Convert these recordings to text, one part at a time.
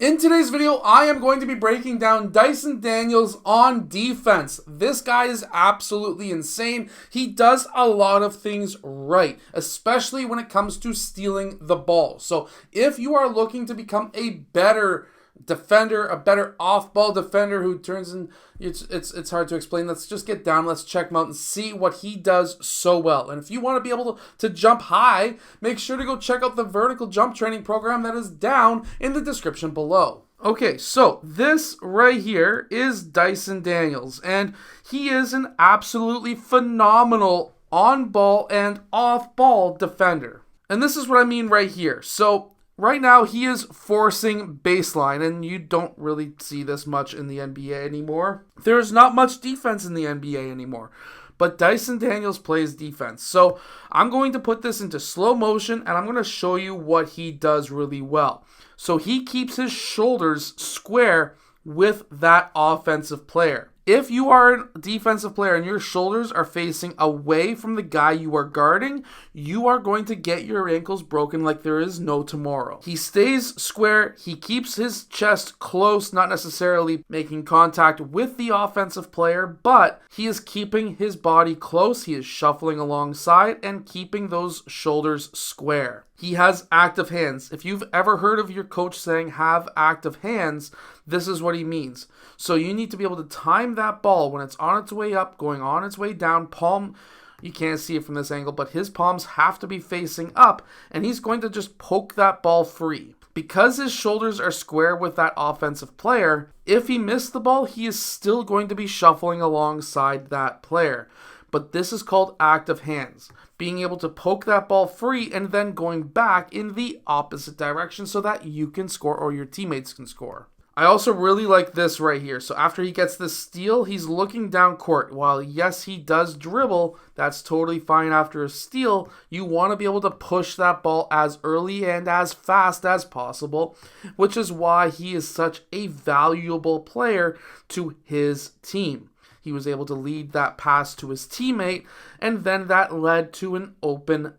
In today's video, I am going to be breaking down Dyson Daniels on defense. This guy is absolutely insane. He does a lot of things right, especially when it comes to stealing the ball. So if you are looking to become a better defender, a better off-ball defender who turns in, it's hard to explain. Let's just get down. Let's check him out and see what he does so well. And if you want to be able to jump high, make sure to go check out the vertical jump training program that is down in the description below. Okay, so this right here is Dyson Daniels, and he is an absolutely phenomenal on-ball and off-ball defender. And this is what I mean right here. So right now, he is forcing baseline, and you don't really see this much in the NBA anymore. There's not much defense in the NBA anymore, but Dyson Daniels plays defense. So I'm going to put this into slow motion, and I'm going to show you what he does really well. So he keeps his shoulders square with that offensive player. If you are a defensive player and your shoulders are facing away from the guy you are guarding, you are going to get your ankles broken like there is no tomorrow. He stays square. He keeps his chest close, not necessarily making contact with the offensive player, but he is keeping his body close. He is shuffling alongside and keeping those shoulders square. He has active hands. If you've ever heard of your coach saying have active hands, this is what he means. So you need to be able to time that ball when it's on its way up, going on its way down, palm. You can't see it from this angle, but his palms have to be facing up, and he's going to just poke that ball free. Because his shoulders are square with that offensive player, if he missed the ball, he is still going to be shuffling alongside that player. But this is called active hands. Being able to poke that ball free and then going back in the opposite direction so that you can score or your teammates can score. I also really like this right here. So after he gets this steal, he's looking down court. While yes, he does dribble, that's totally fine after a steal. You want to be able to push that ball as early and as fast as possible, which is why he is such a valuable player to his team. He was able to lead that pass to his teammate, and then that led to an open,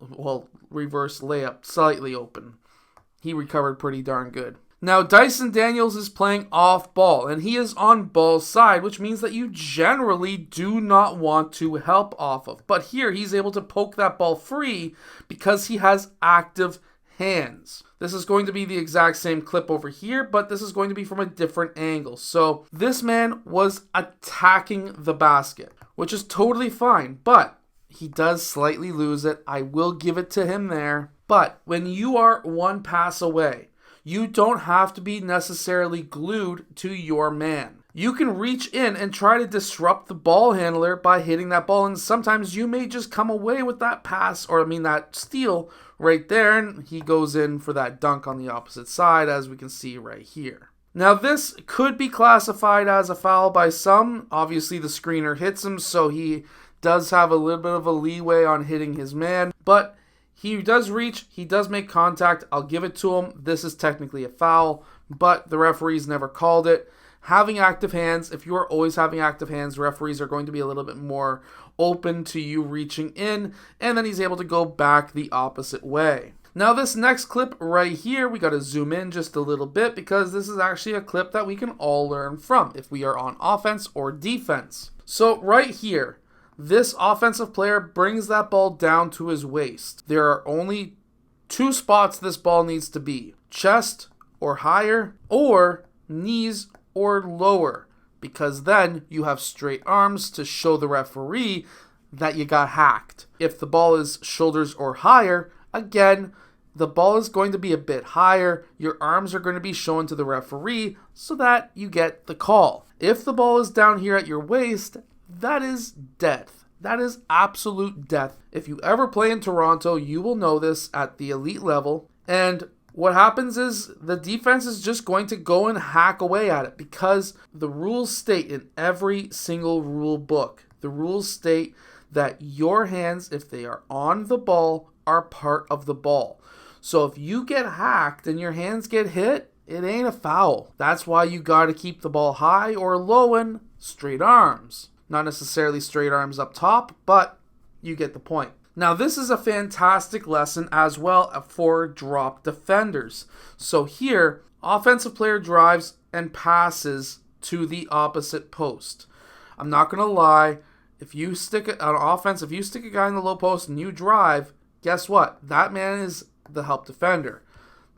reverse layup, slightly open. He recovered pretty darn good. Now, Dyson Daniels is playing off ball, and he is on ball side, which means that you generally do not want to help off of. But here, he's able to poke that ball free because he has active hands. This is going to be the exact same clip over here, but this is going to be from a different angle. So this man was attacking the basket, which is totally fine, but he does slightly lose it. I will give it to him there. But when you are one pass away, you don't have to be necessarily glued to your man. You can reach in and try to disrupt the ball handler by hitting that ball, and sometimes you may just come away with that pass, that steal right there, and he goes in for that dunk on the opposite side, as we can see right here. Now, this could be classified as a foul by some. Obviously, the screener hits him, so he does have a little bit of a leeway on hitting his man, but he does reach, he does make contact. I'll give it to him. This is technically a foul, but the referees never called it. Having active hands, if you are always having active hands, referees are going to be a little bit more open to you reaching in, and then he's able to go back the opposite way. Now, this next clip right here, we got to zoom in just a little bit because this is actually a clip that we can all learn from if we are on offense or defense. So right here, this offensive player brings that ball down to his waist. There are only two spots this ball needs to be: chest or higher, or knees or lower, because then you have straight arms to show the referee that you got hacked. If the ball is shoulders or higher, again, the ball is going to be a bit higher. Your arms are going to be shown to the referee so that you get the call. If the ball is down here at your waist, that is death. That is absolute death. If you ever play in Toronto, you will know this at the elite level. And what happens is the defense is just going to go and hack away at it because the rules state in every single rule book, the rules state that your hands, if they are on the ball, are part of the ball. So if you get hacked and your hands get hit, it ain't a foul. That's why you got to keep the ball high or low and straight arms. Not necessarily straight arms up top, but you get the point. Now, this is a fantastic lesson as well for drop defenders. So here, offensive player drives and passes to the opposite post. I'm not going to lie. If you stick on offense, if you stick a guy in the low post and you drive, guess what? That man is the help defender.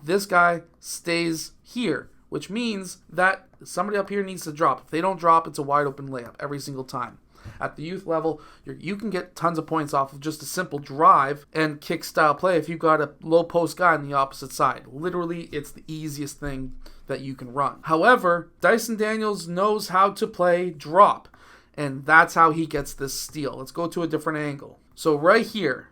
This guy stays here, which means that somebody up here needs to drop. If they don't drop, it's a wide open layup every single time. At the youth level, you can get tons of points off of just a simple drive and kick style play if you've got a low post guy on the opposite side. Literally, it's the easiest thing that you can run. However, Dyson Daniels knows how to play drop, and that's how he gets this steal. Let's go to a different angle. So right here,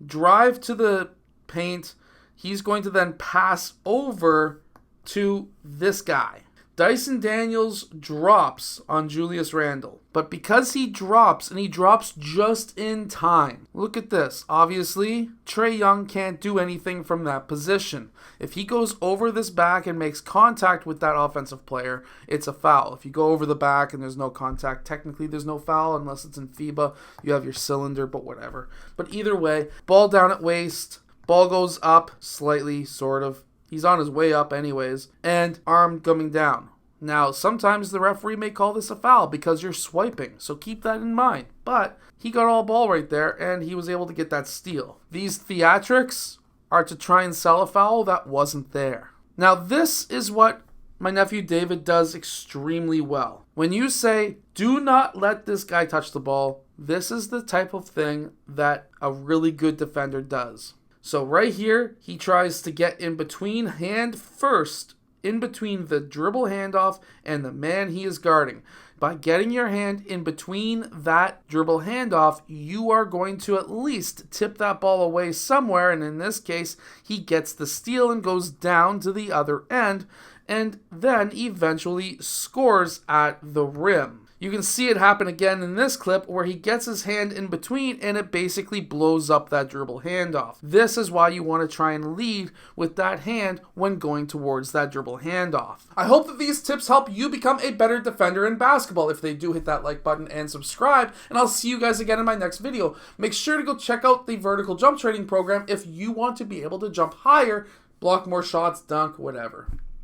drive to the paint. He's going to then pass over to this guy. Dyson Daniels drops on Julius Randle. But because he drops, and he drops just in time. Look at this. Obviously, Trae Young can't do anything from that position. If he goes over this back and makes contact with that offensive player, it's a foul. If you go over the back and there's no contact, technically there's no foul unless it's in FIBA. You have your cylinder, but whatever. But either way, ball down at waist. Ball goes up slightly, sort of. He's on his way up anyways. And arm coming down. Now, sometimes the referee may call this a foul because you're swiping, so keep that in mind. But he got all ball right there, and he was able to get that steal. These theatrics are to try and sell a foul that wasn't there. Now, this is what my nephew David does extremely well. When you say, do not let this guy touch the ball, this is the type of thing that a really good defender does. So right here, he tries to get in between hand first, in between the dribble handoff and the man he is guarding. By getting your hand in between that dribble handoff, you are going to at least tip that ball away somewhere, and in this case, he gets the steal and goes down to the other end, and then eventually scores at the rim. You can see it happen again in this clip where he gets his hand in between and it basically blows up that dribble handoff. This is why you want to try and lead with that hand when going towards that dribble handoff. I hope that these tips help you become a better defender in basketball. If they do, hit that like button and subscribe, and I'll see you guys again in my next video. Make sure to go check out the vertical jump training program if you want to be able to jump higher, block more shots, dunk, whatever.